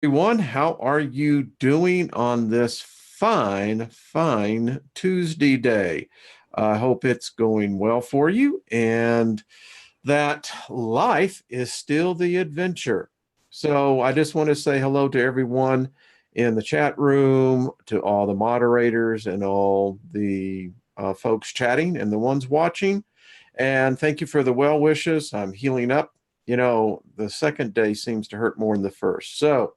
Everyone, how are you doing on this fine Tuesday day? I hope it's going well for you and that life is still the adventure. So I just want to say hello to everyone in the chat room, to all the moderators and all the folks chatting and the ones watching. And thank you for the well wishes. I'm healing up. The second day seems to hurt more than the first. So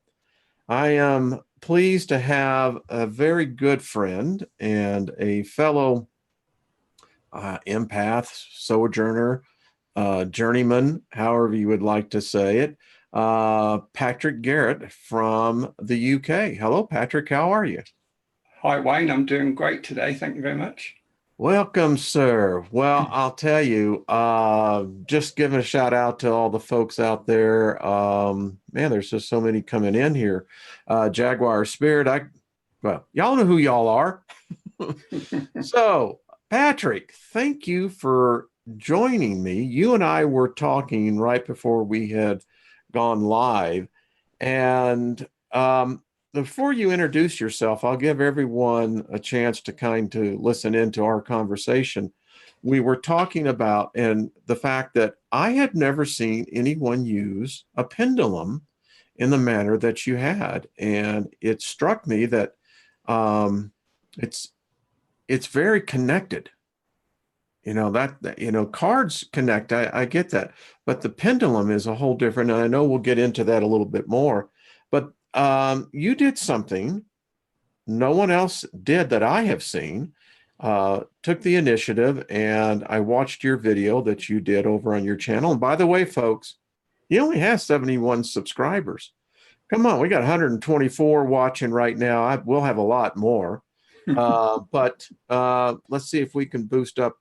I am pleased to have a very good friend and a fellow empath, sojourner, journeyman, however you would like to say it, Patrick Garratt from the UK. Hello, Patrick. How are you? Hi, Wayne. I'm doing great today. Thank you very much. Welcome, sir. Well, I'll tell you, just giving a shout out to all the folks out there. Man, there's just so many coming in here. Jaguar Spirit, well, y'all know who y'all are. So, Patrick, thank you for joining me. You and I were talking right before we had gone live. And before you introduce yourself, I'll give everyone a chance to kind of listen into our conversation. We were talking about and the fact that I had never seen anyone use a pendulum in the manner that you had. And it struck me that um, it's it's very connected. Cards connect. I get that, but the pendulum is a whole different. And I know we'll get into that a little bit more. But you did something no one else did that I have seen. Took the initiative, and I watched your video that you did over on your channel. And by the way, folks, he only has 71 subscribers. Come on, we got 124 watching right now. We'll have a lot more. But let's see if we can boost up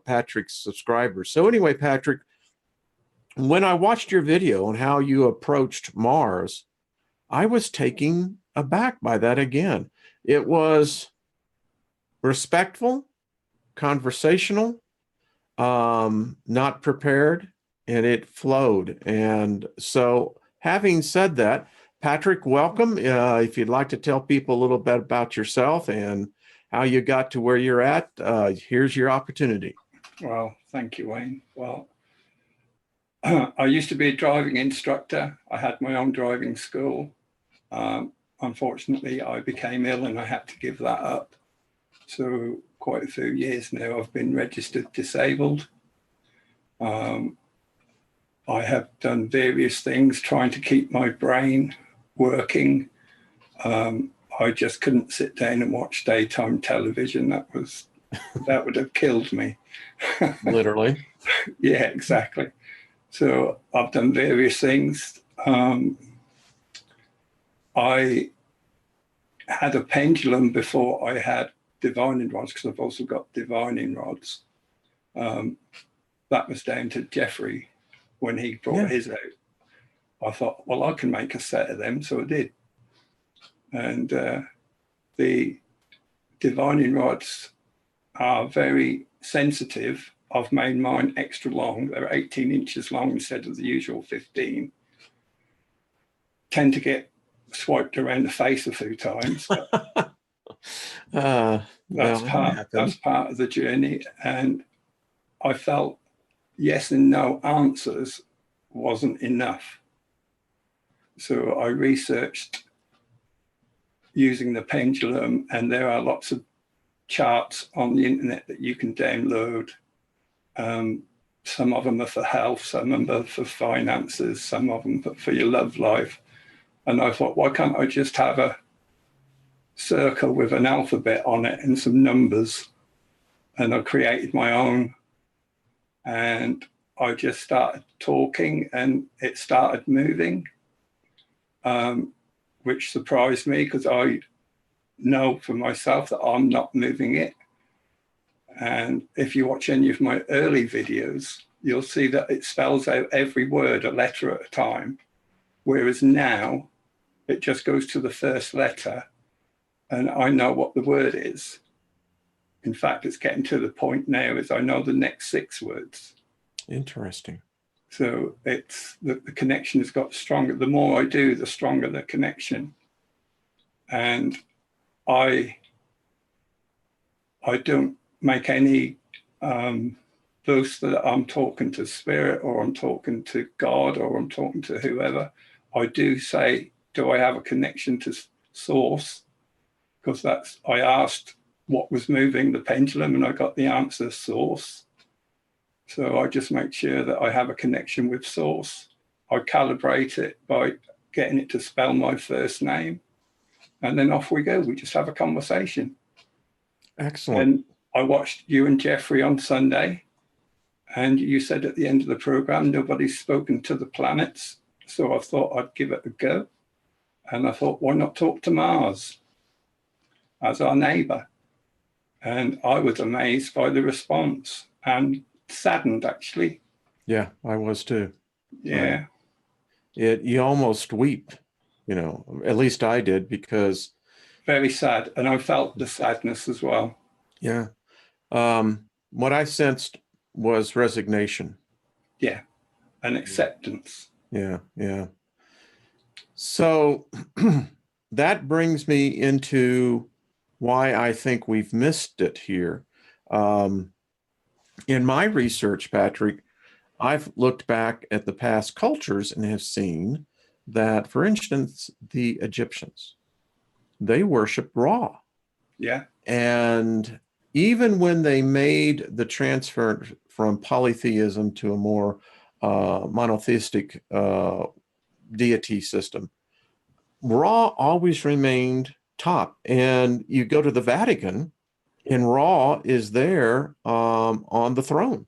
Patrick's subscribers. So anyway, Patrick, when I watched your video on how you approached Mars, I was taken aback by that again. It was respectful, conversational, not prepared, and it flowed. And so having said that, Patrick, welcome. If you'd like to tell people a little bit about yourself and how you got to where you're at, here's your opportunity. Well, thank you, Wayne. Well, I used to be a driving instructor. I had my own driving school. Unfortunately, I became ill and I had to give that up. So quite a few years now, I've been registered disabled. I have done various things trying to keep my brain working. I just couldn't sit down and watch daytime television. That would have killed me. Literally. Yeah, exactly. So I've done various things. I had a pendulum before I had divining rods, because I've also got divining rods. That was down to Jeffrey when he brought his out. I thought, well, I can make a set of them, so I did. And the divining rods are very sensitive. I've made mine extra long. They're 18 inches long instead of the usual 15. Tend to get swiped around the face a few times. That's part of the journey. And I felt yes and no answers wasn't enough. So I researched using the pendulum, and there are lots of charts on the internet that you can download. Some of them are for health, some of them are for finances, some of them are for your love life. And I thought, why can't I just have a circle with an alphabet on it and some numbers? And I created my own, and I just started talking and it started moving, which surprised me because I know for myself that I'm not moving it. And if you watch any of my early videos, you'll see that it spells out every word a letter at a time. Whereas now it just goes to the first letter and I know what the word is. In fact, it's getting to the point now is I know the next 6 words. Interesting. So it's the connection has got stronger. The more I do, the stronger the connection. And I don't make any boast that I'm talking to spirit or I'm talking to God or I'm talking to whoever. I do say, do I have a connection to source? Because I asked what was moving the pendulum and I got the answer, source. So I just make sure that I have a connection with source. I calibrate it by getting it to spell my first name. And then off we go. We just have a conversation. Excellent. And I watched you and Jeffrey on Sunday. And you said at the end of the program, nobody's spoken to the planets. So I thought I'd give it a go. And I thought, why not talk to Mars as our neighbor? And I was amazed by the response and saddened, actually. Yeah, I was too. Yeah. You almost weep, you know, at least I did, because very sad. And I felt the sadness as well. Yeah. What I sensed was resignation. Yeah. And acceptance. Yeah. Yeah. So that brings me into why I think we've missed it here. In my research, Patrick, I've looked back at the past cultures and have seen that, for instance, the Egyptians, they worship Ra. Yeah. And even when they made the transfer from polytheism to a more monotheistic deity system, Ra always remained top. And you go to the Vatican, and Ra is there on the throne,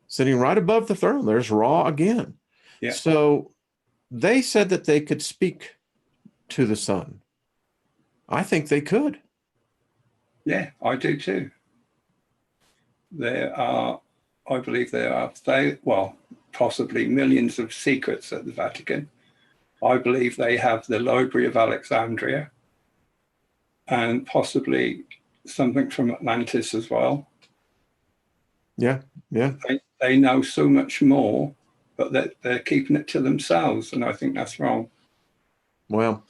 sitting right above the throne. There's Ra again. Yeah. So they said that they could speak to the sun. I think they could. Yeah, I do too. I believe there are, possibly millions of secrets at the Vatican. I believe they have the Library of Alexandria and possibly something from Atlantis as well. Yeah, yeah. They know so much more, but they're keeping it to themselves, and I think that's wrong. Well,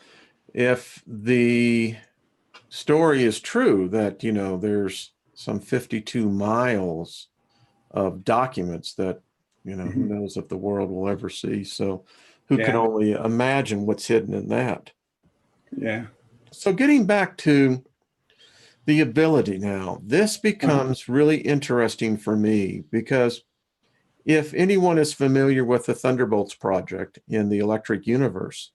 if the story is true that, you know, there's some 52 miles of documents that, you know, who knows if the world will ever see. So who can only imagine what's hidden in that? Yeah. So getting back to the ability now, this becomes really interesting for me, because if anyone is familiar with the Thunderbolts project in the Electric Universe,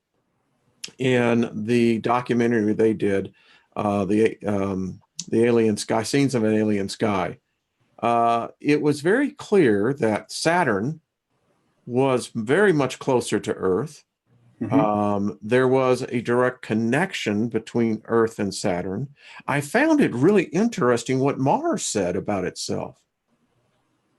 in the documentary they did, the Alien Sky, Scenes of an Alien Sky, it was very clear that Saturn was very much closer to Earth. There was a direct connection between Earth and Saturn. I found it really interesting what Mars said about itself.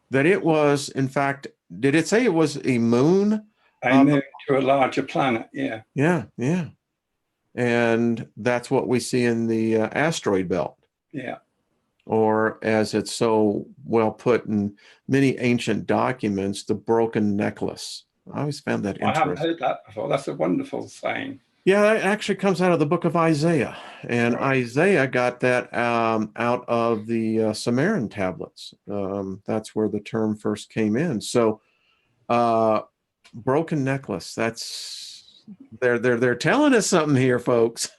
That it was, in fact, did it say it was a moon? A moon to a larger planet, yeah. Yeah, yeah. And that's what we see in the asteroid belt. Yeah. Or, as it's so well put in many ancient documents, the broken necklace. I always found that interesting. I haven't heard that before. That's a wonderful saying. Yeah, it actually comes out of the book of Isaiah. And Isaiah got that out of the Sumerian tablets. That's where the term first came in. So broken necklace, that's, they're telling us something here, folks.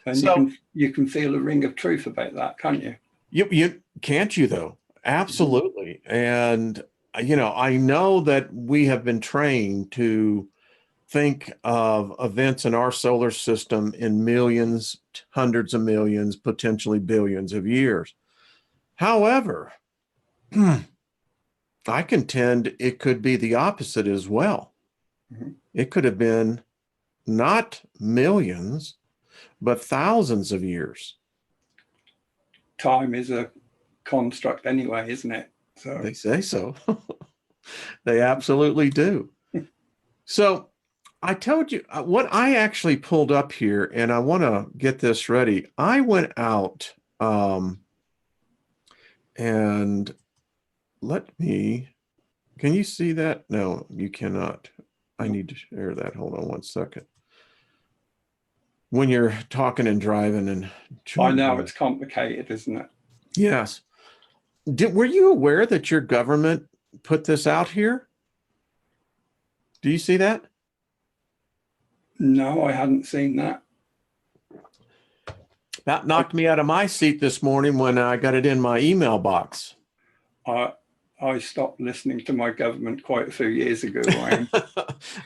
And so, you can feel a ring of truth about that, can't you? You can't, you though? Absolutely. And, you know, I know that we have been trained to think of events in our solar system in millions, hundreds of millions, potentially billions of years. However, I contend it could be the opposite as well. It could have been not millions, but thousands of years. Time is a construct anyway, isn't it? So they say so. They absolutely do. So I told you what I actually pulled up here, and I want to get this ready. I went out and let me Can you see that? No, you cannot. I need to share that. Hold on one second. When you're talking and driving and I know it's complicated, isn't it? yes. Were you aware that your government put this out here? Do you see that? No, I hadn't seen that. That knocked me out of my seat this morning when I got it in my email box. I stopped listening to my government quite a few years ago, Ryan.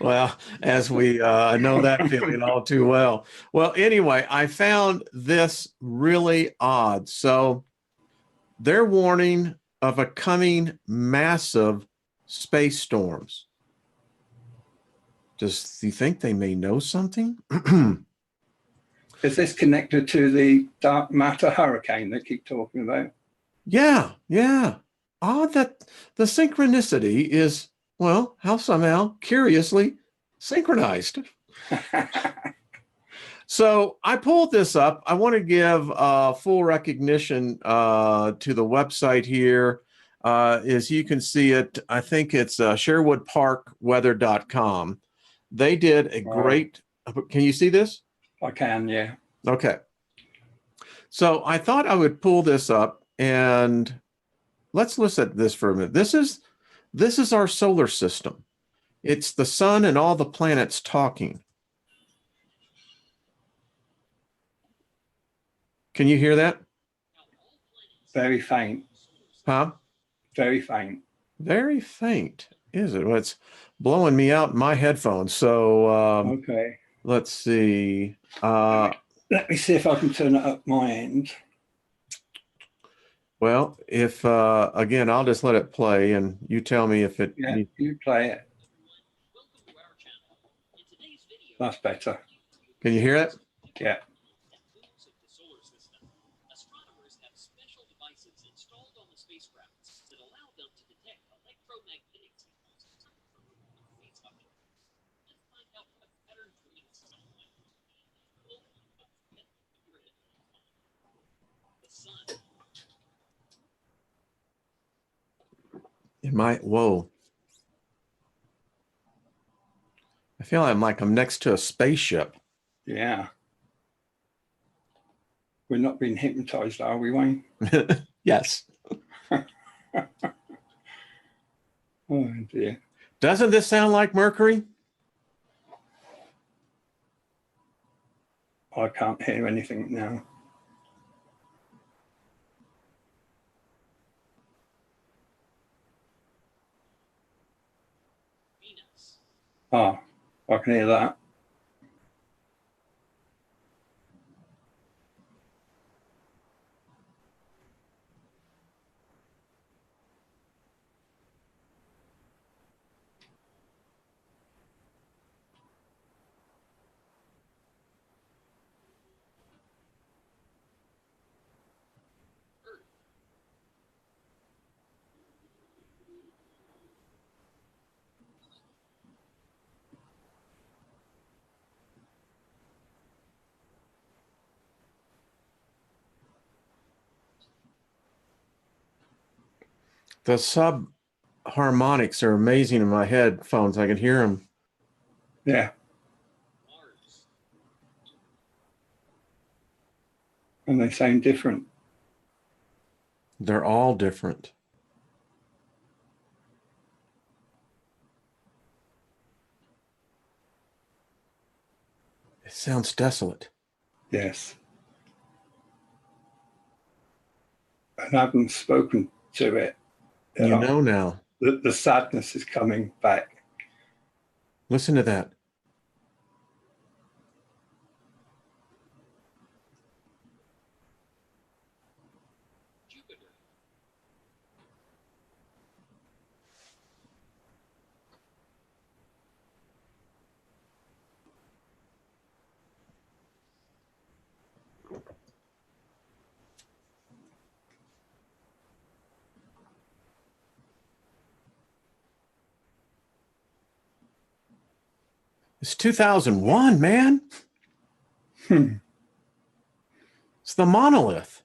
Well, as we know that feeling all too well. Well, anyway, I found this really odd. So they're warning of a coming massive space storms. Do you think they may know something? Is this connected to the dark matter hurricane they keep talking about? Yeah, yeah. Odd that the synchronicity is, well, how somehow curiously synchronized. So I pulled this up. I want to give full recognition to the website here. As you can see it, I think it's SherwoodParkWeather.com. They did a great, can you see this? I can, yeah. Okay. So I thought I would pull this up and let's listen at this for a minute. This is our solar system. It's the sun and all the planets talking. Can you hear that? Very faint. Huh? Very faint. Very faint, is it? Well, it's blowing me out in my headphones. So okay. Let's see. Let me see if I can turn it up my end. Well, if again, I'll just let it play and you tell me if it. Yeah, you play it. That's better. Can you hear it? Yeah. Whoa. I feel like I'm next to a spaceship. Yeah. We're not being hypnotized, are we, Wayne? Yes. Oh, dear. Doesn't this sound like Mercury? I can't hear anything now. Oh, I can hear that. The sub harmonics are amazing in my headphones. I can hear them. Yeah. And they sound different. They're all different. It sounds desolate. Yes. And I haven't spoken to it. You know now. The sadness is coming back. Listen to that. It's 2001, man. It's the monolith.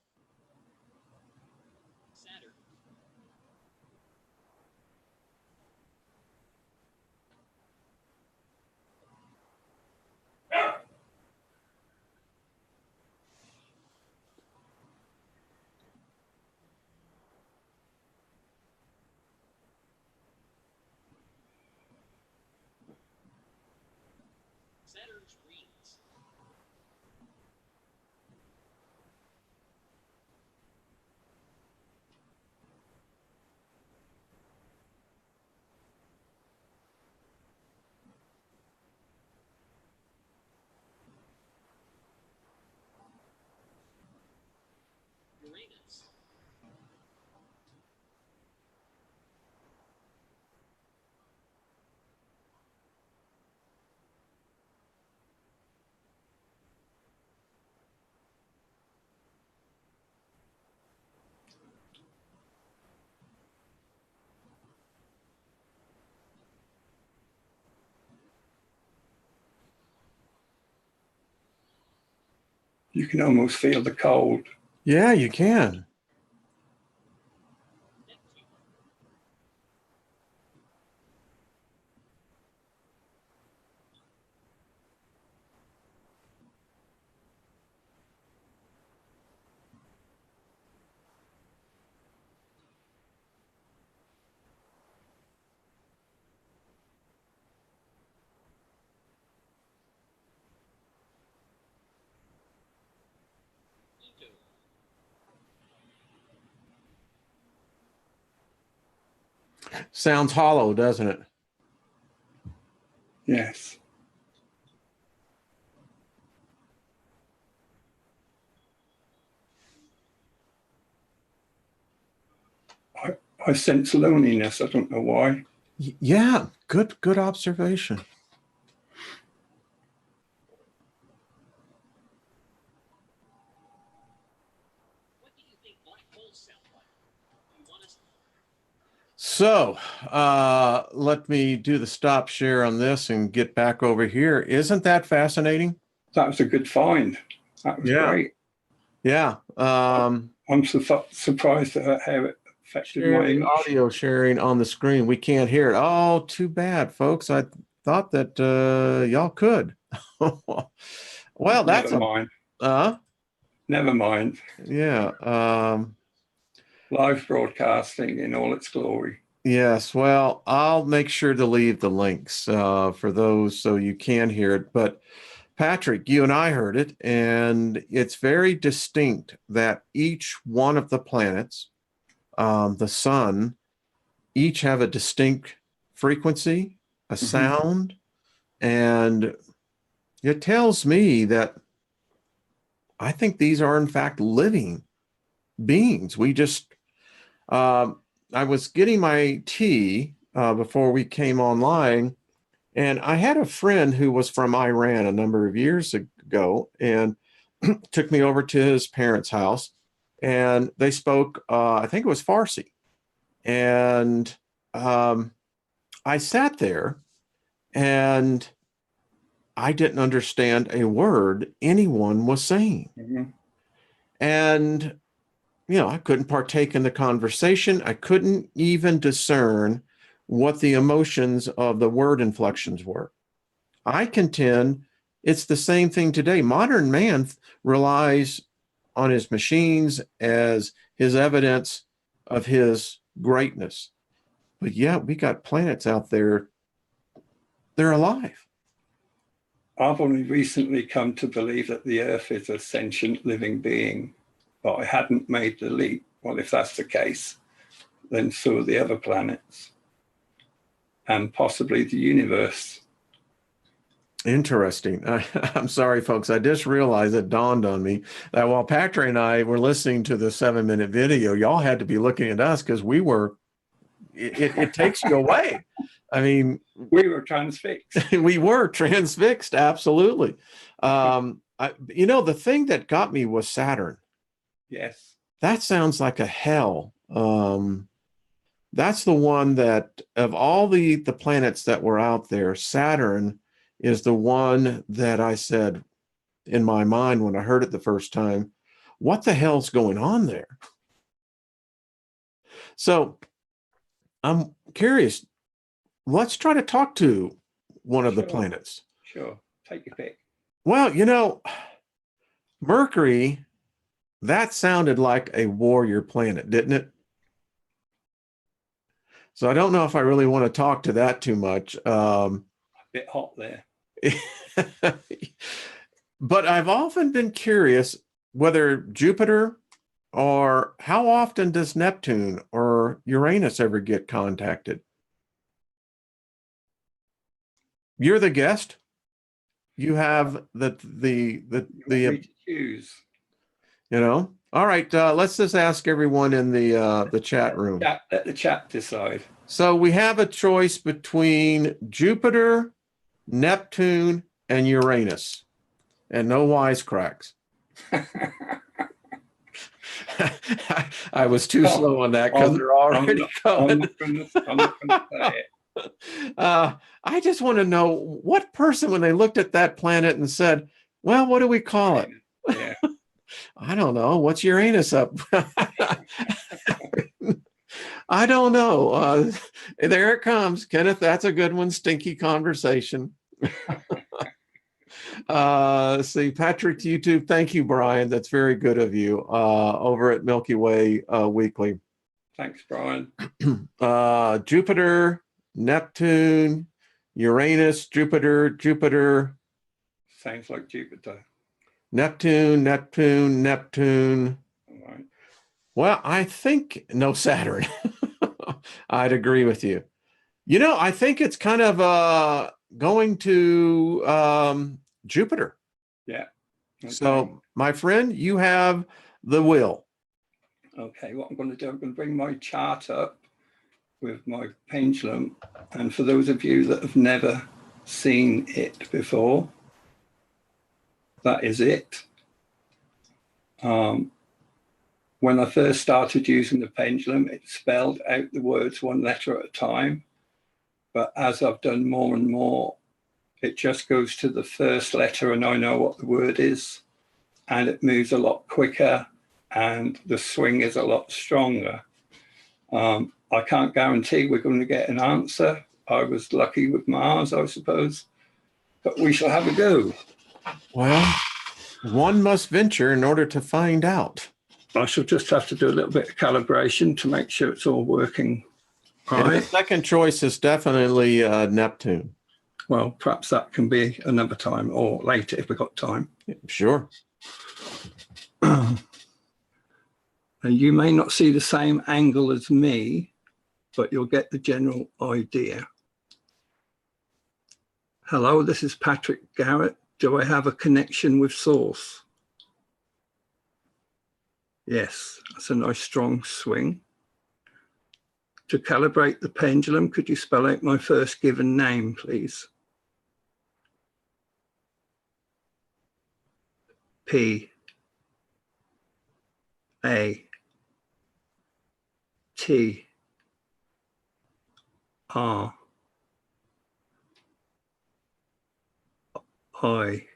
You can almost feel the cold. Yeah, you can. Sounds hollow, doesn't it? Yes. I sense loneliness. I don't know why. Yeah, good observation. So let me do the stop share on this and get back over here. Isn't that fascinating? That was a good find. That was great. Yeah. I'm surprised at how it affected my Sharing audio sharing on the screen. We can't hear it. Oh, too bad, folks. I thought that y'all could. Well, that's never mind. Never mind. Yeah. Live broadcasting in all its glory. Yes, well, I'll make sure to leave the links for those so you can hear it. But Patrick, you and I heard it, and it's very distinct that each one of the planets, the sun, each have a distinct frequency, a sound, and it tells me that I think these are in fact living beings. We just I was getting my tea before we came online, and I had a friend who was from Iran a number of years ago and took me over to his parents' house, and they spoke, I think it was Farsi. And I sat there and I didn't understand a word anyone was saying. And I couldn't partake in the conversation. I couldn't even discern what the emotions of the word inflections were. I contend it's the same thing today. Modern man relies on his machines as his evidence of his greatness. But yeah, we got planets out there, they're alive. I've only recently come to believe that the Earth is a sentient living being, but I hadn't made the leap. Well, if that's the case, then so are the other planets and possibly the universe. Interesting. I'm sorry, folks. I just realized it dawned on me that while Patrick and I were listening to the 7-minute video, y'all had to be looking at us because we were, it takes you away. I mean, we were transfixed. We were transfixed. Absolutely. The thing that got me was Saturn. Yes. That sounds like a hell. That's the one that of all the planets that were out there, Saturn is the one that I said in my mind when I heard it the first time, what the hell's going on there? So I'm curious. Let's try to talk to one of the planets. Sure. Take your pick. Well, Mercury, that sounded like a warrior planet, didn't it? So I don't know if I really want to talk to that too much. A bit hot there. But I've often been curious whether Jupiter or how often does Neptune or Uranus ever get contacted? You're the guest. You have You choose. you know. All right, let's just ask everyone in the chat room. Let the chat decide. So we have a choice between Jupiter, Neptune, and Uranus, and no wisecracks. I was too slow on that because they're already coming. I'm not going to say it. I just want to know what person, when they looked at that planet and said, well, what do we call it? Yeah. I don't know. What's Uranus up? I don't know. There it comes. Kenneth, that's a good one. Stinky conversation. See, Patrick, YouTube. Thank you, Brian. That's very good of you. Over at Milky Way Weekly. Thanks, Brian. Jupiter, Neptune, Uranus, Jupiter. Sounds like Jupiter. Neptune. All right. Well, I think no Saturn. I'd agree with you. You know, I think it's kind of going to Jupiter. Yeah. Okay. So, my friend, you have the will. Okay, what I'm going to do, I'm going to bring my chart up with my pendulum. And for those of you that have never seen it before, that is it. When I first started using the pendulum, it spelled out the words one letter at a time. But as I've done more and more, it just goes to the first letter and I know what the word is. And it moves a lot quicker and the swing is a lot stronger. I can't guarantee we're going to get an answer. I was lucky with Mars, I suppose. But we shall have a go. Well, one must venture in order to find out. I shall just have to do a little bit of calibration to make sure it's all working And the right. second choice is definitely Neptune. Well, perhaps that can be another time or later if we've got time. Sure. You may not see the same angle as me, but you'll get the general idea. Hello, this is Patrick Garratt. Do I have a connection with Source? Yes, that's a nice strong swing. To calibrate the pendulum, could you spell out my first given name, please? P A T R I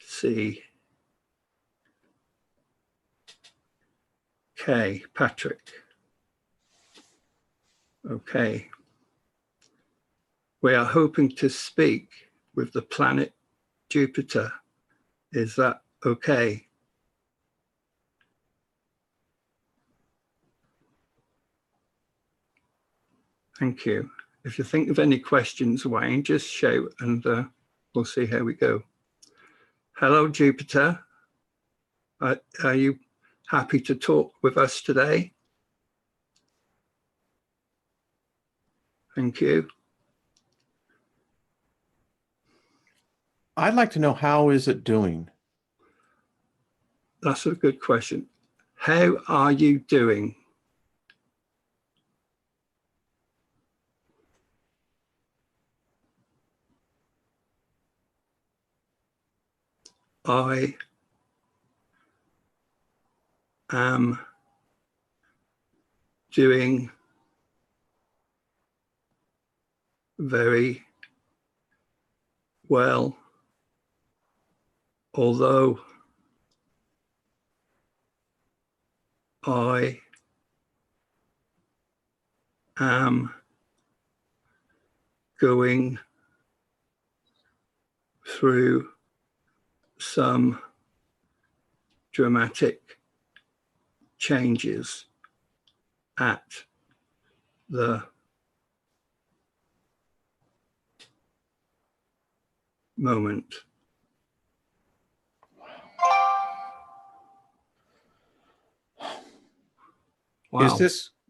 C K, Patrick. Okay. We are hoping to speak with the planet Jupiter. Is that okay? Thank you. If you think of any questions, Wayne, just shout and we'll see how we go. Hello, Jupiter. Are you happy to talk with us today? Thank you. I'd like to know, how is it doing? That's a good question. How are you doing? I am doing very well, although I am going through some dramatic changes at the moment. Wow.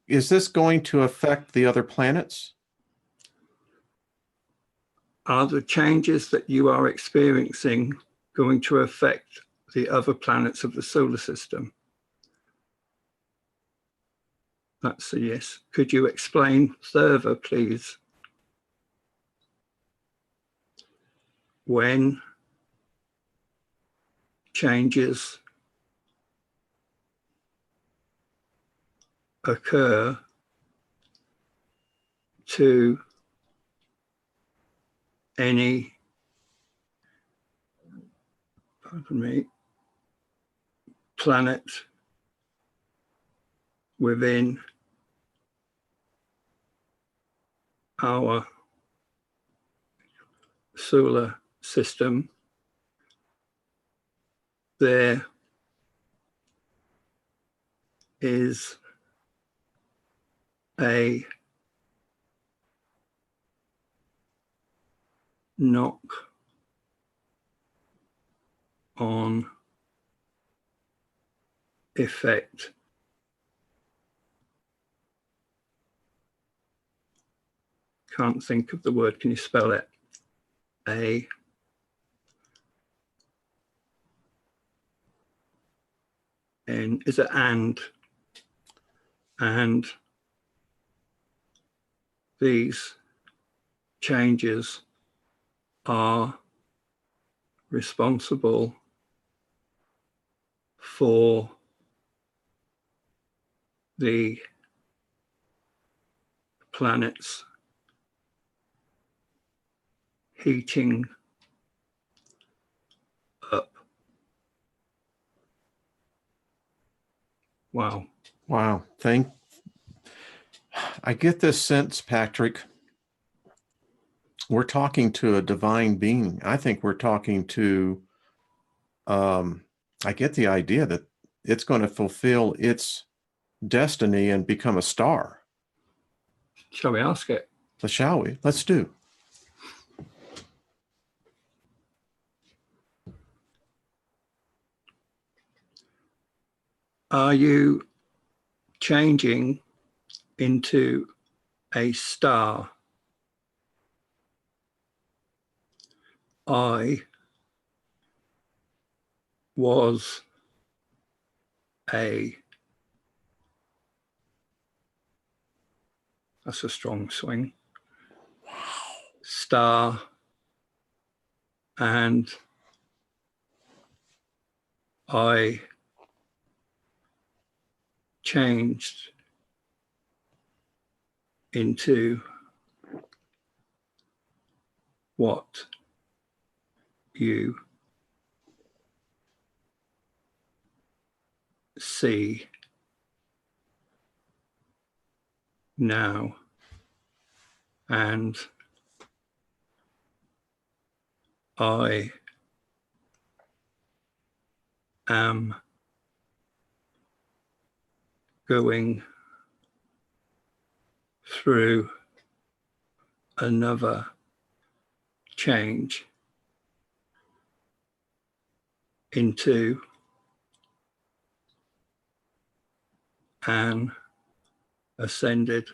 Is this going to affect the other planets? Are the changes that you are experiencing going to affect the other planets of the solar system? That's a yes. Could you explain further, please? When changes occur to any, pardon me, planet within our solar system, there is a knock on effect can't think of the word. Can you spell it? Is it and these changes are responsible for the planet's heating up. Wow. Wow. I get this sense, Patrick, we're talking to a divine being. I think we're talking to, I get the idea that it's going to fulfill its destiny and become a star. Shall we ask it? Shall we? Let's do. Are you changing into a star? I was that's a strong swing. Star, and I changed into what you see now, and I am going through another change into an ascended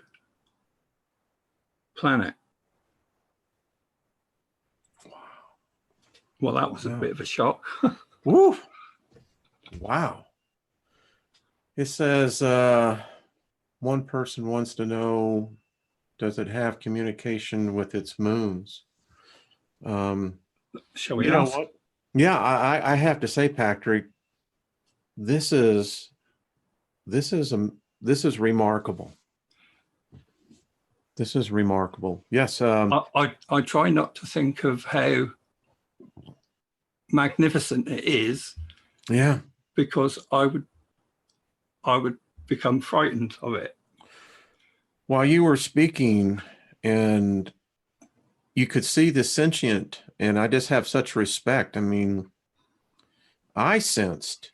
planet. Well, that was a bit of a shock. Woo! Wow. It says one person wants to know, does it have communication with its moons? Shall we you know ask? what? Yeah, I have to say, Patrick, this is remarkable. This is remarkable. Yes. I try not to think of how magnificent it is. Yeah. Because I would become frightened of it. While you were speaking, and you could see the sentient, and I just have such respect. I mean, I sensed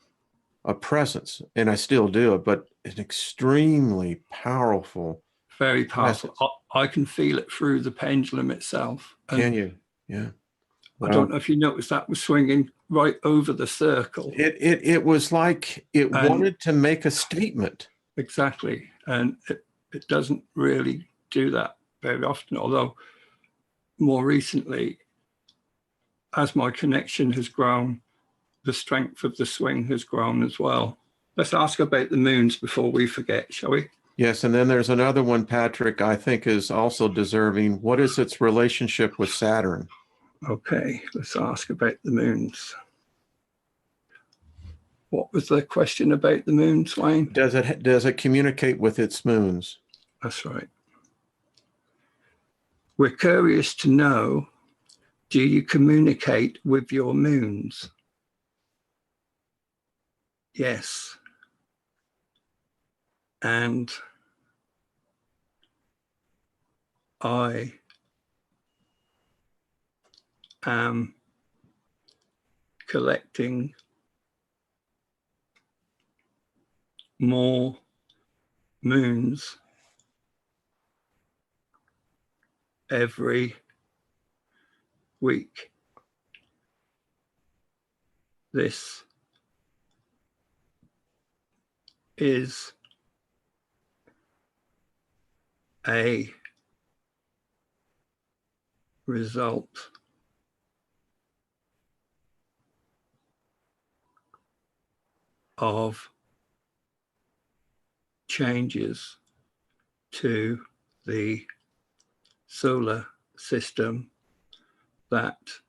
a presence, and I still do, but an extremely powerful. Very powerful. I can feel it through the pendulum itself. Can you? Yeah. I don't know if you noticed that was swinging right over the circle. It was like it And- wanted to make a statement. Exactly. And it doesn't really do that very often, although more recently, as my connection has grown, the strength of the swing has grown as well. Let's ask about the moons before we forget, shall we? Yes, and then there's another one, Patrick, I think is also deserving. What is its relationship with Saturn? Okay, let's ask about the moons. What was the question about the moons, Wayne? Does it communicate with its moons? That's right. We're curious to know, do you communicate with your moons? Yes. And I am collecting more moons every week. This is a result of changes to the solar system that's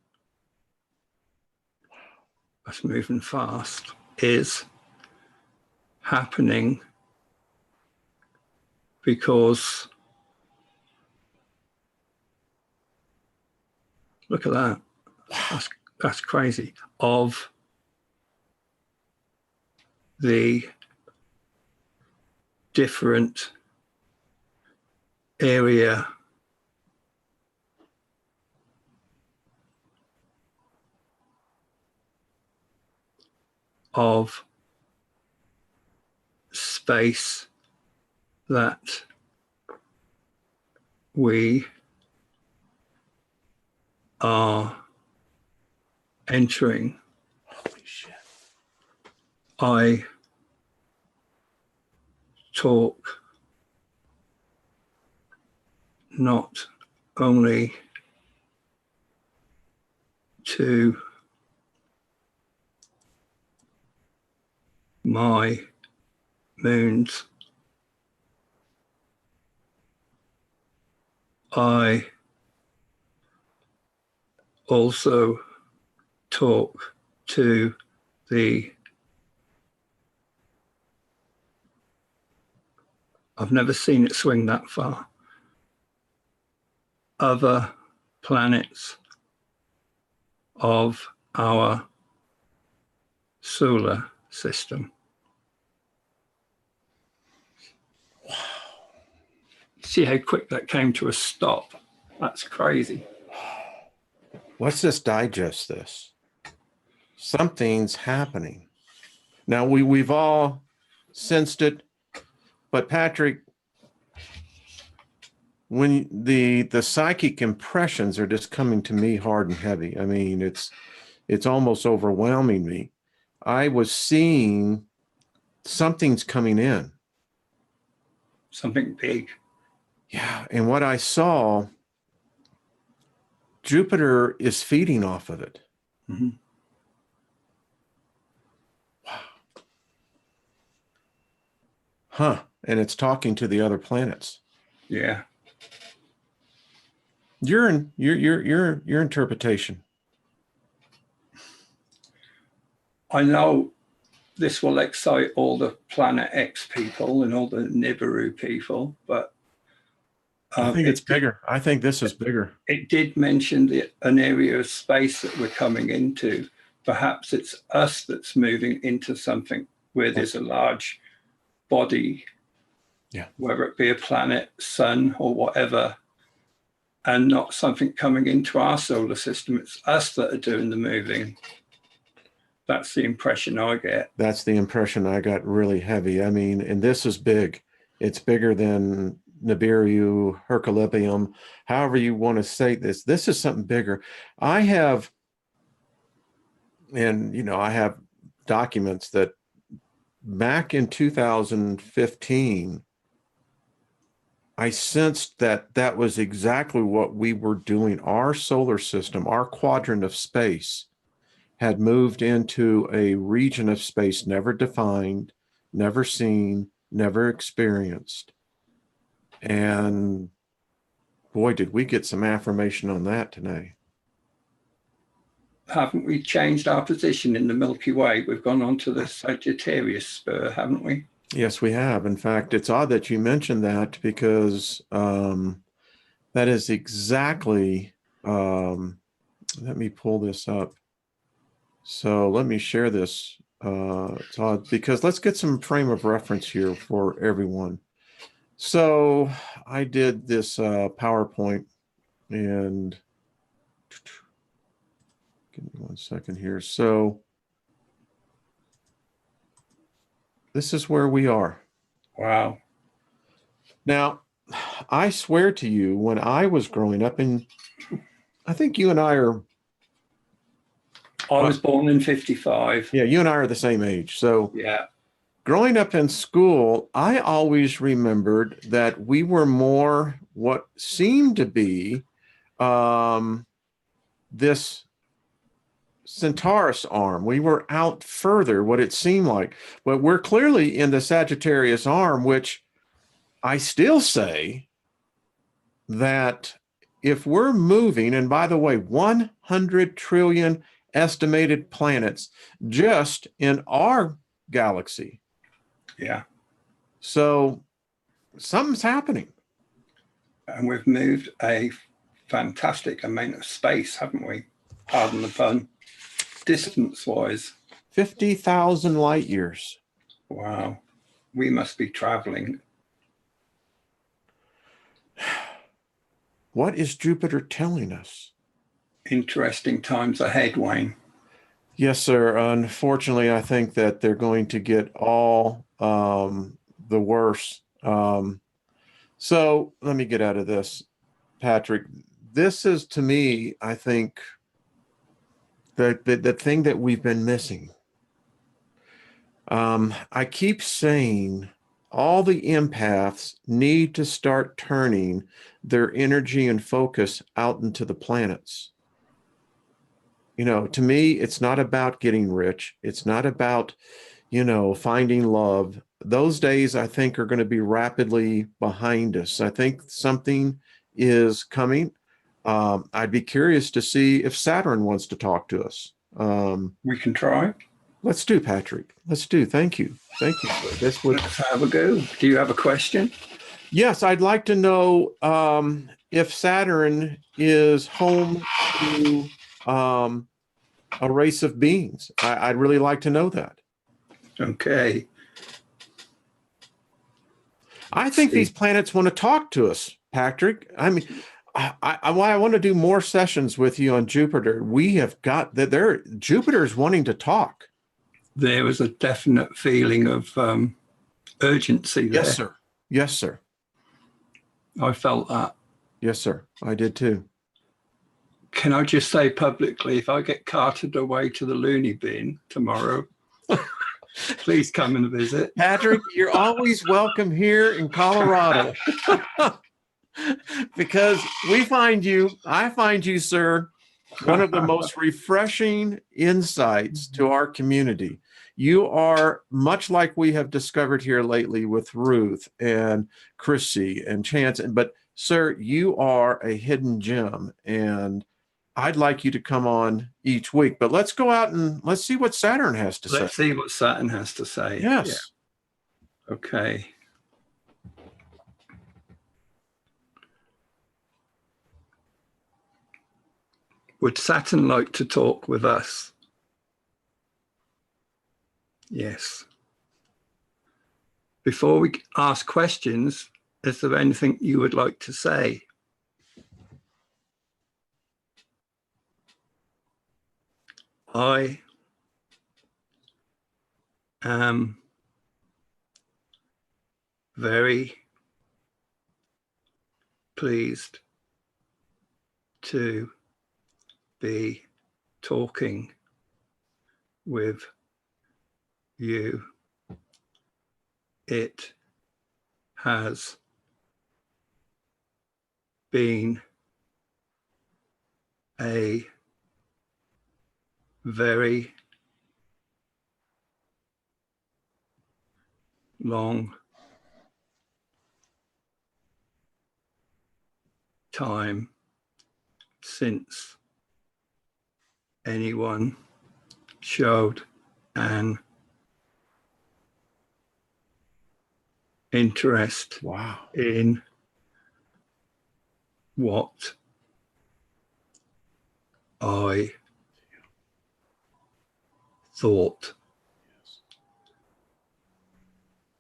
moving fast, is happening because look at that. That's crazy. Of the different area of space that we are entering. Holy shit. I talk not only to my moons, I also talk to the, I've never seen it swing that far, other planets of our solar system. Wow. See how quick that came to a stop? That's crazy. Let's just digest this. Something's happening. Now we've all sensed it, but Patrick, when the psychic impressions are just coming to me hard and heavy. I mean, it's almost overwhelming me. I was seeing something's coming in. Something big. Yeah, and what I saw, Jupiter is feeding off of it. Mm-hmm. Wow. Huh. And it's talking to the other planets. Yeah. Your interpretation. I know this will excite all the Planet X people and all the Nibiru people, but I think it's bigger. I think this is bigger. It did mention an area of space that we're coming into. Perhaps it's us that's moving into something where there's a large body, whether it be a planet, sun, or whatever, and not something coming into our solar system. It's us that are doing the moving. That's the impression I get. That's the impression I got, really heavy. I mean, and this is big. It's bigger than Nibiru, Herculaneum, however you want to say this. This is something bigger. I have and I have documents that back in 2015, I sensed that that was exactly what we were doing. Our solar system, our quadrant of space, had moved into a region of space never defined, never seen, never experienced. And boy, did we get some affirmation on that today. Haven't we changed our position in the Milky Way? We've gone on to the Sagittarius spur, haven't we? Yes, we have. In fact, it's odd that you mentioned that because that is exactly, let me pull this up. So let me share this. It's odd because let's get some frame of reference here for everyone. So I did this PowerPoint, and give me 1 second here. So this is where we are. Wow. Now, I swear to you, when I was growing up, and I think you and I are. I was born in 55. Yeah, you and I are the same age. So yeah, growing up in school, I always remembered that we were more what seemed to be this Centaurus arm. We were out further, what it seemed like. But we're clearly in the Sagittarius arm, which I still say that if we're moving, and by the way, 100 trillion estimated planets just in our galaxy. Yeah. So something's happening. And we've moved a fantastic amount of space, haven't we? Pardon the pun. Distance-wise. 50,000 light years. Wow. We must be traveling. What is Jupiter telling us? Interesting times ahead, Wayne. Yes, sir. Unfortunately, I think that they're going to get all the worse. So let me get out of this, Patrick. This is, to me, I think, the thing that we've been missing. I keep saying all the empaths need to start turning their energy and focus out into the planets. To me, it's not about getting rich. It's not about, finding love. Those days, I think, are going to be rapidly behind us. I think something is coming. I'd be curious to see if Saturn wants to talk to us. We can try. Let's do, Patrick. Let's do. Thank you. Thank you, sir. Let's have a go. Do you have a question? Yes, I'd like to know if Saturn is home to a race of beings. I'd really like to know that. Okay. I think these planets want to talk to us, Patrick. I mean, I want to do more sessions with you on Jupiter. We have got that. Jupiter's wanting to talk. There was a definite feeling of urgency there. Yes, sir. Yes, sir. I felt that. Yes, sir. I did too. Can I just say publicly, if I get carted away to the loony bin tomorrow, please come and visit. Patrick, you're always welcome here in Colorado. Because I find you, sir, one of the most refreshing insights to our community. You are much like we have discovered here lately with Ruth and Chrissy and Chance. But, sir, you are a hidden gem, and I'd like you to come on each week. But let's go out and let's see what Saturn has to say. Let's see what Saturn has to say. Yes. Yeah. Okay. Would Saturn like to talk with us? Yes. Before we ask questions, is there anything you would like to say? I am very pleased to be talking with you. It has been a very long time since anyone showed an interest Wow. in what I thought.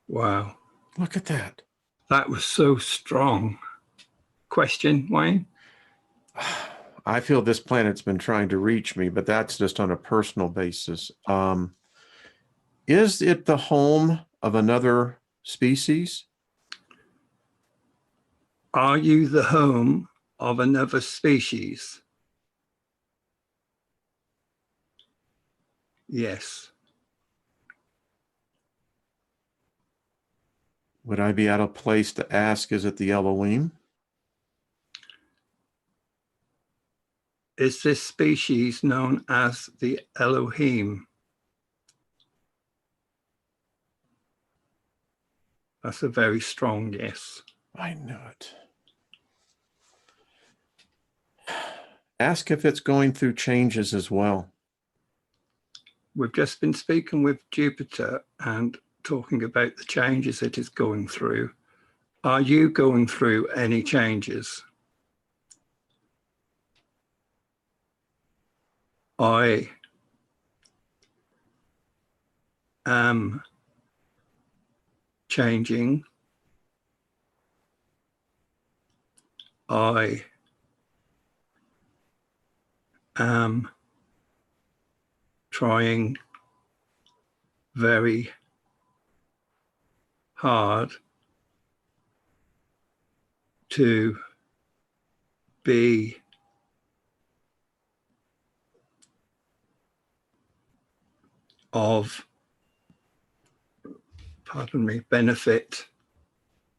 Wow. Look at that. That was so strong. Question, Wayne? I feel this planet's been trying to reach me, but that's just on a personal basis. Is it the home of another species? Are you the home of another species? Yes. Would I be out of place to ask, is it the Elohim? Is this species known as the Elohim? That's a very strong yes. I knew it. Ask if it's going through changes as well. We've just been speaking with Jupiter and talking about the changes it is going through. Are you going through any changes? I am changing. I am trying very hard to be of, pardon me, benefit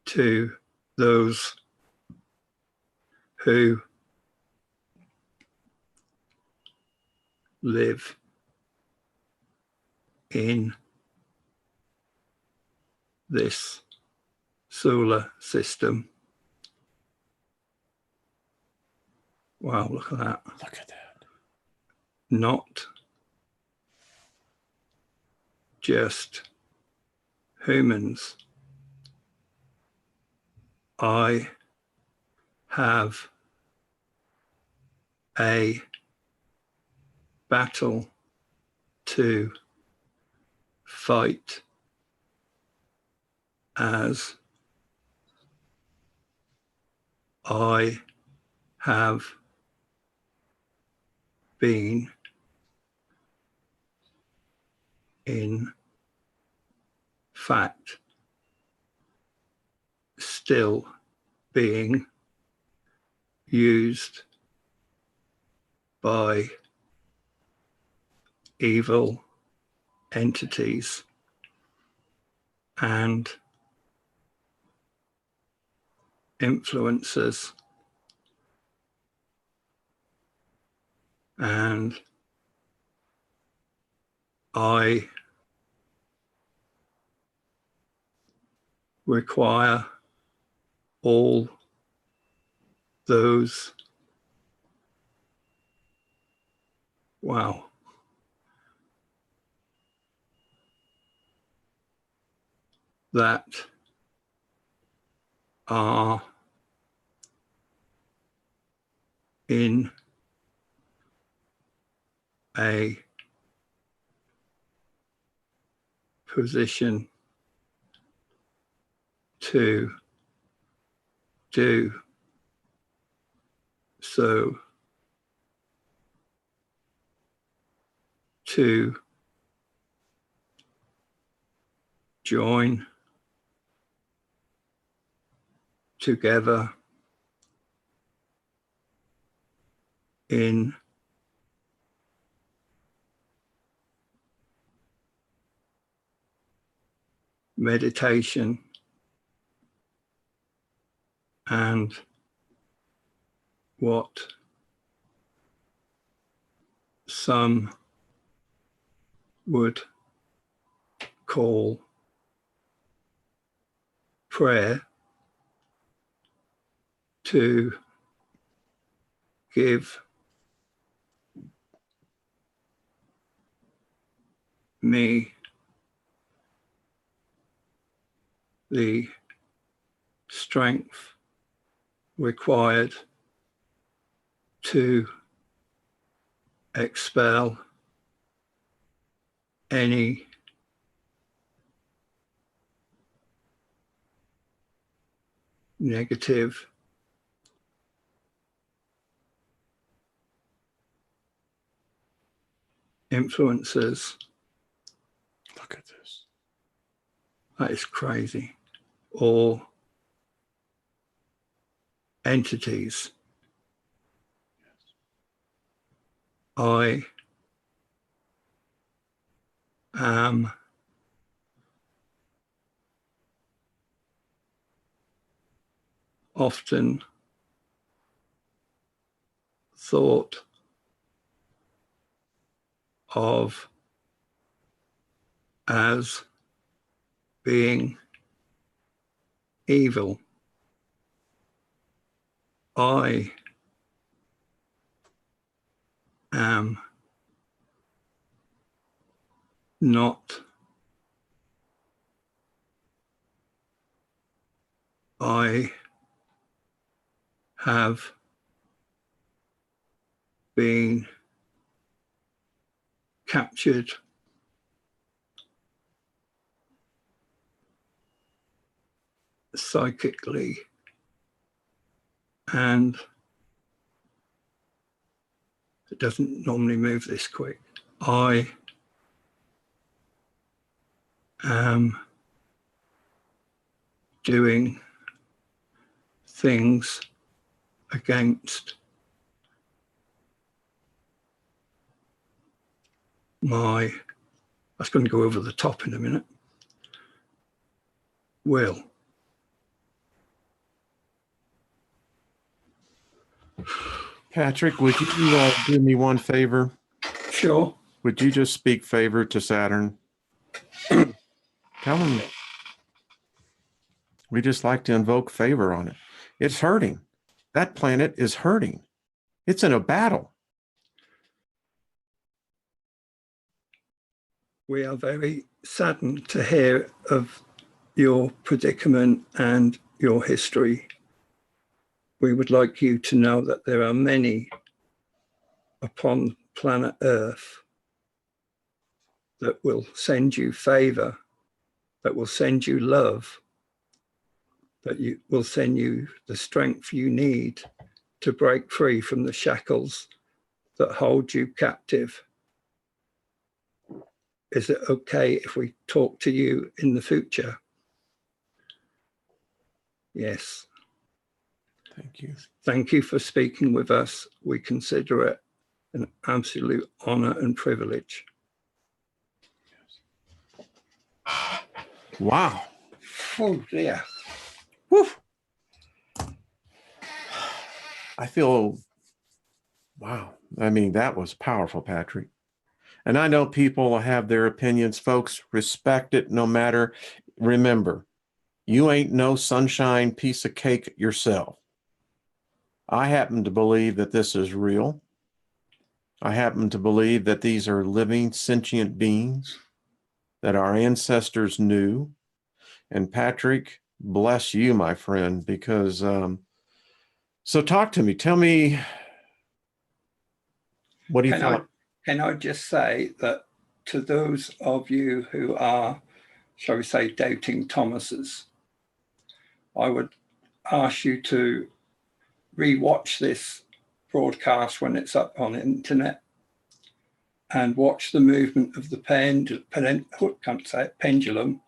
to those who live in this solar system. Wow, look at that. Look at that. Not just humans. I have a battle to fight as I have been in fact still being used by evil entities and influencers, and I require all those, wow, that are in a position to do so, to join together in meditation, and what some would call prayer, to give me the strength required to expel any negative influences. Look at this. That is crazy. Or entities. I am often thought of as being evil. I am not. I have been captured psychically, and it doesn't normally move this quick. I am doing things against my, that's going to go over the top in a minute, will. Patrick, would you do me one favor? Sure. Would you just speak favor to Saturn? Tell him we just like to invoke favor on it. It's hurting. That planet is hurting. It's in a battle. We are very saddened to hear of your predicament and your history. We would like you to know that there are many upon planet Earth that will send you favor, that will send you love, that will send you the strength you need to break free from the shackles that hold you captive. Is it okay if we talk to you in the future? Yes. Thank you. Thank you for speaking with us. We consider it an absolute honor and privilege. Wow. Oh dear. Woo. I feel, wow. I mean, that was powerful, Patrick. And I know people have their opinions. Folks, respect it no matter. Remember, you ain't no sunshine piece of cake yourself. I happen to believe that this is real. I happen to believe that these are living, sentient beings that our ancestors knew. And Patrick, bless you, my friend, because, so talk to me. Tell me, what do you thought? Can I just say that to those of you who are, shall we say, doubting Thomases, I would ask you to re-watch this broadcast when it's up on the internet and watch the movement of the pendulum.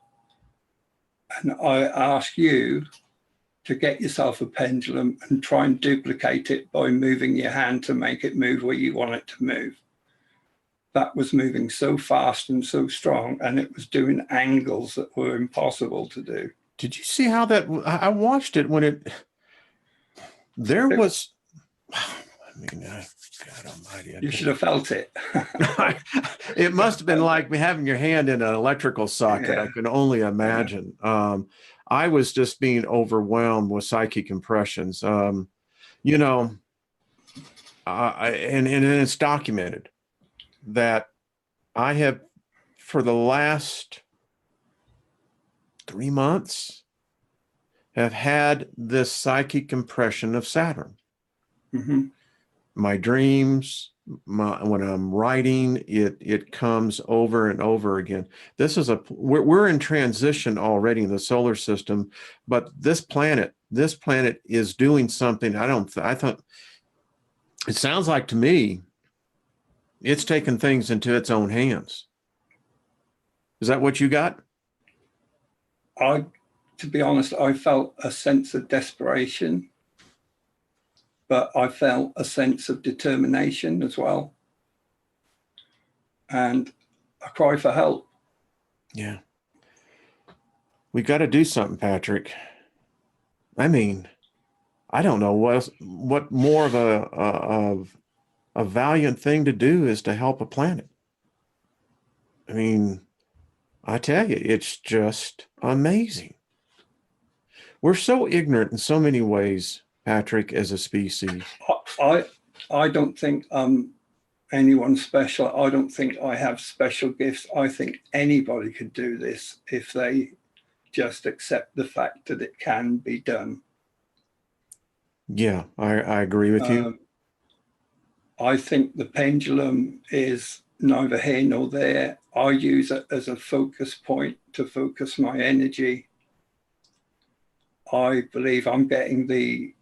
And I ask you to get yourself a pendulum and try and duplicate it by moving your hand to make it move where you want it to move. that was moving so fast and so strong, and it was doing angles that were impossible to do. Did you see how that, I watched it when there was, I mean, God almighty. You should have felt it. It must have been like having your hand in an electrical socket. Yeah. I can only imagine. Yeah. I was just being overwhelmed with psychic impressions. You know, and it's documented that I have, for the last 3 months, have had this psychic impression of Saturn. Mm-hmm. My dreams, when I'm writing, it comes over and over again. This is we're in transition already in the solar system, but this planet is doing something. I thought it sounds like to me, it's taking things into its own hands. Is that what you got? To be honest, I felt a sense of desperation, but I felt a sense of determination as well, and a cry for help. Yeah. We got to do something, Patrick. I mean, I don't know what more of a valiant thing to do is to help a planet. I mean, I tell you, it's just amazing. We're so ignorant in so many ways, Patrick, as a species. I don't think anyone special. I don't think I have special gifts. I think anybody could do this if they just accept the fact that it can be done. Yeah, I agree with you. I think the pendulum is neither here nor there. I use it as a focus point to focus my energy. I believe I'm getting the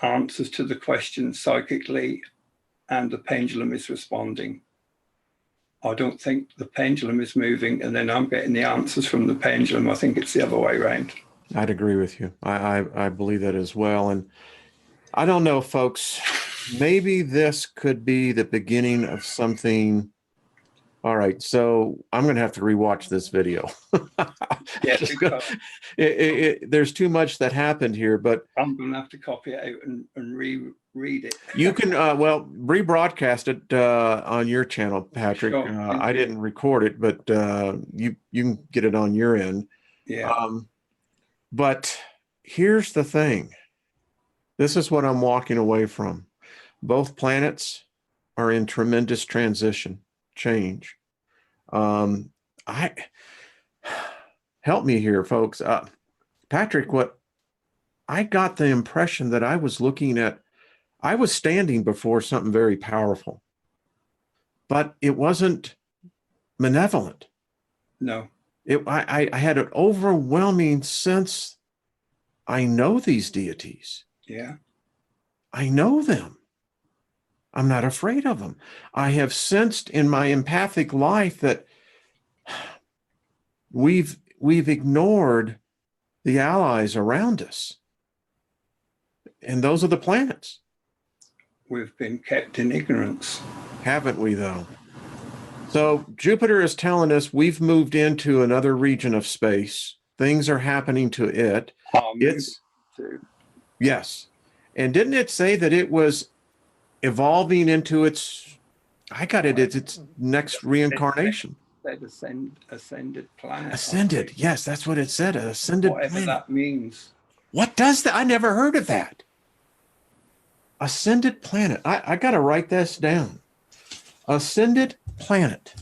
answers to the questions psychically, and the pendulum is responding. I don't think the pendulum is moving and then I'm getting the answers from the pendulum. I think it's the other way around. I'd agree with you. I believe that as well. And I don't know, folks, maybe this could be the beginning of something. All right, so I'm going to have to rewatch this video. Yeah, there's too much that happened here, but I'm going to have to copy it out and reread it. You can, rebroadcast it on your channel, Patrick. Sure, I didn't record it, but you can get it on your end. Yeah. But here's the thing. This is what I'm walking away from. Both planets are in tremendous change. Help me here, folks. Patrick, what I got the impression that I was standing before something very powerful, but it wasn't malevolent. No. I had an overwhelming sense. I know these deities. Yeah. I know them. I'm not afraid of them. I have sensed in my empathic life that we've ignored the allies around us. And those are the planets. We've been kept in ignorance. Haven't we, though? So Jupiter is telling us we've moved into another region of space. Things are happening to it. Yes. And didn't it say that it was evolving into its next reincarnation? It said ascended planet. Ascended. Yes, that's what it said. Ascended Whatever planet. that means. What does that? I never heard of that. Ascended planet. I got to write this down. Ascended planet.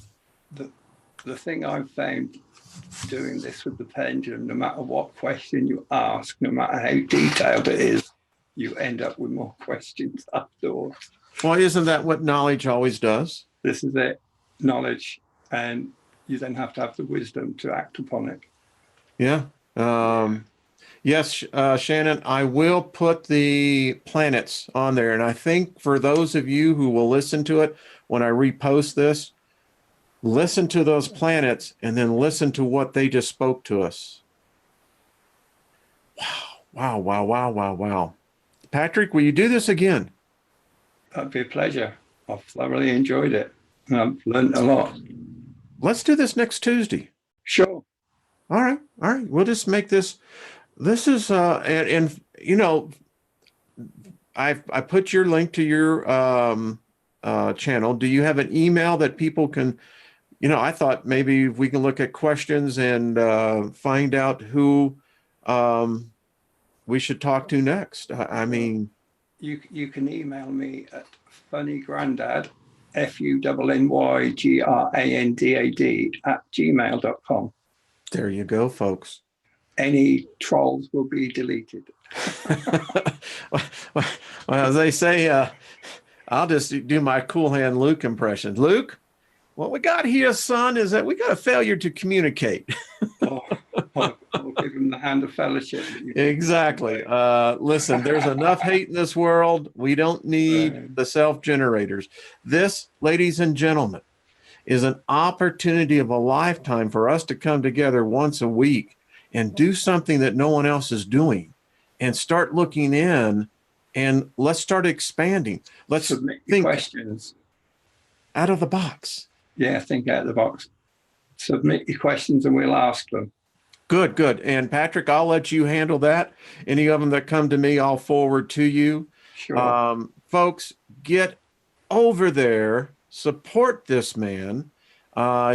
The thing I've found doing this with the pendulum, no matter what question you ask, no matter how detailed it is, you end up with more questions afterwards. Well, isn't that what knowledge always does? This is it, knowledge, and you then have to have the wisdom to act upon it. Yeah. Yes, Shannon, I will put the planets on there. And I think for those of you who will listen to it, when I repost this, listen to those planets and then listen to what they just spoke to us. Wow. Patrick, will you do this again? That'd be a pleasure. I've thoroughly enjoyed it. I've learned a lot. Let's do this next Tuesday. Sure. All right. All right. We'll just make this. This is and you know, I put your link to your channel. Do you have an email that people can? You know, I thought maybe we can look at questions and find out who we should talk to next. I mean, you can email me at funnygrandad, FUNNYGRANDAD @gmail.com. there you go, folks. Any trolls will be deleted. Well, as they say, I'll just do my cool hand Luke impression. Luke, what we got here, son, is that we got a failure to communicate. I'll give them the hand of fellowship. Exactly. Listen, there's enough hate in this world. We don't need the self-generators. This, ladies and gentlemen, is an opportunity of a lifetime for us to come together once a week and do something that no one else is doing and start looking in, and let's start expanding. Let's submit think questions out of the box. Yeah, think out of the box. Submit your questions and we'll ask them. Good, good. And Patrick, I'll let you handle that. Any of them that come to me, I'll forward to you. Sure. Folks, get over there, support this man.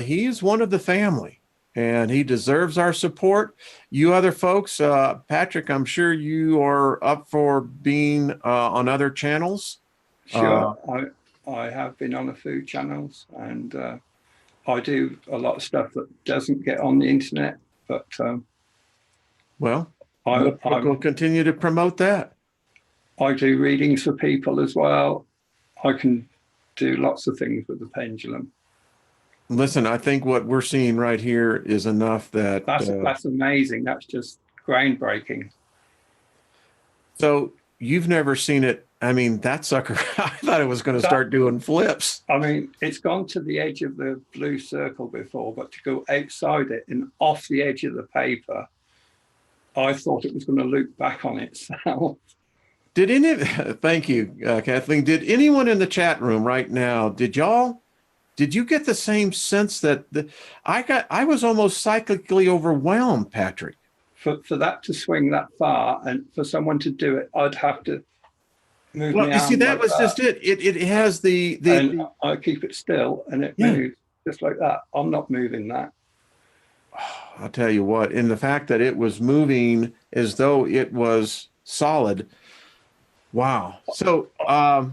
He's one of the family and he deserves our support. You other folks, Patrick, I'm sure you are up for being on other channels. Sure. I have been on a few channels, and I do a lot of stuff that doesn't get on the internet, but well, we'll continue to promote that. I do readings for people as well. I can do lots of things with the pendulum. Listen, I think what we're seeing right here is enough that that's amazing. That's just groundbreaking. So you've never seen it. I mean, that sucker, I thought it was going to start doing flips. I mean, it's gone to the edge of the blue circle before, but to go outside it and off the edge of the paper, I thought it was going to loop back on itself. Thank you, Kathleen. Did anyone in the chat room right now, did you get the same sense that I was almost psychically overwhelmed, Patrick? For that to swing that far and for someone to do it, I'd have to move well, my you see, that like was that. Just it. It has and I keep it still and it moves just like that. I'm not moving that. I'll tell you what, in the fact that it was moving as though it was solid. Wow. So I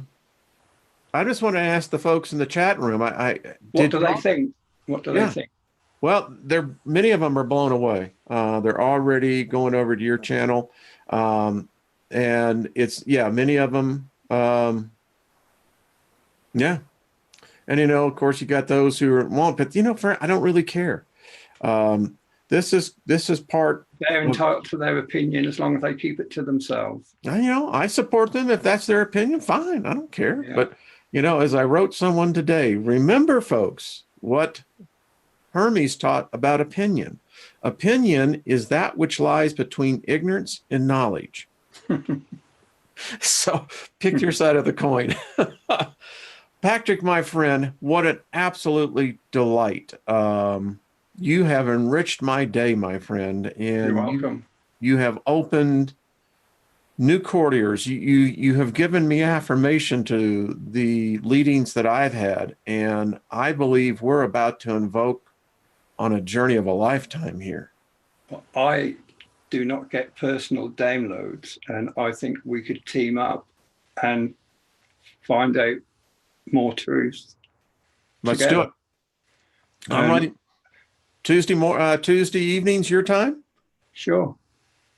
just want to ask the folks in the chat room. What do they think? What do they think? Well, many of them are blown away. They're already going over to your channel. And it's, many of them. Yeah. And, of course, you got those who won't, but, I don't really care. This is part. They're entitled to their opinion as long as they keep it to themselves. I support them. If that's their opinion, fine. I don't care. Yeah. But, as I wrote someone today, remember, folks, what Hermes taught about opinion. Opinion is that which lies between ignorance and knowledge. So pick your side of the coin. Patrick, my friend, what an absolutely delight. You have enriched my day, my friend. And you're welcome. You have opened new courtiers. You have given me affirmation to the leadings that I've had. And I believe we're about to invoke on a journey of a lifetime here. I do not get personal downloads, and I think we could team up and find out more truths. Let's do it. I'm ready. Tuesday evenings, your time? Sure.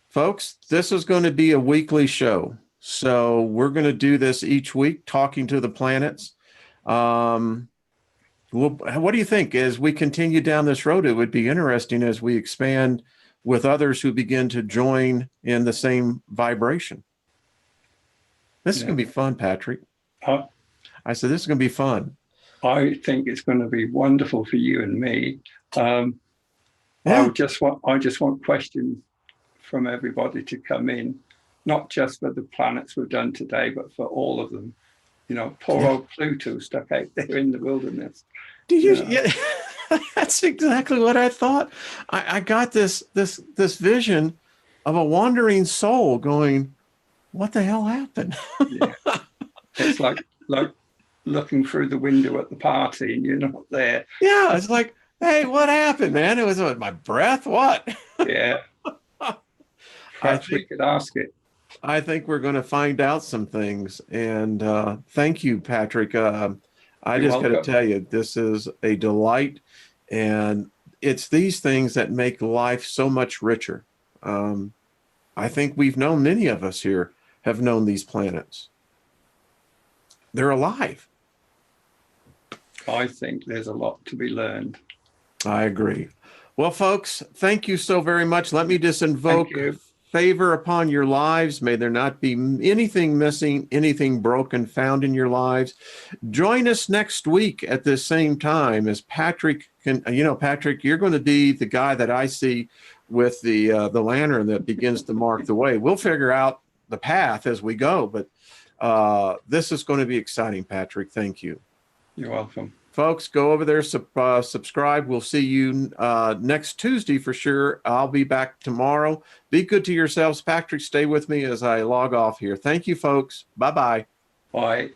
Folks, this is going to be a weekly show. So we're going to do this each week, talking to the planets. What do you think? As we continue down this road, it would be interesting as we expand with others who begin to join in the same vibration. This is going to be fun, Patrick. I said, this is going to be fun. I think it's going to be wonderful for you and me. I just want questions from everybody to come in, not just for the planets we've done today, but for all of them. You know, poor old Pluto stuck out there in the wilderness. Did you? Yeah. Yeah, that's exactly what I thought. I got this vision of a wandering soul going, "What the hell happened?" Yeah. It's like looking through the window at the party and you're not there. Yeah, it's like, hey, what happened, man? It was my breath. What? Yeah. Perhaps we could ask it. I think we're going to find out some things. And thank you, Patrick. I You're just got to welcome. tell you, this is a delight. And it's these things that make life so much richer. I think many of us here have known these planets. They're alive. I think there's a lot to be learned. I agree. Well, folks, thank you so very much. Let me just invoke favor upon your lives. May there not be anything missing, anything broken found in your lives. Join us next week at this same time as Patrick Patrick, you're going to be the guy that I see with the lantern that begins to mark the way. We'll figure out the path as we go, but this is going to be exciting, Patrick. Thank you. You're welcome. Folks, go over there, subscribe. We'll see you next Tuesday for sure. I'll be back tomorrow. Be good to yourselves. Patrick, stay with me as I log off here. Thank you, folks. Bye-bye. Bye.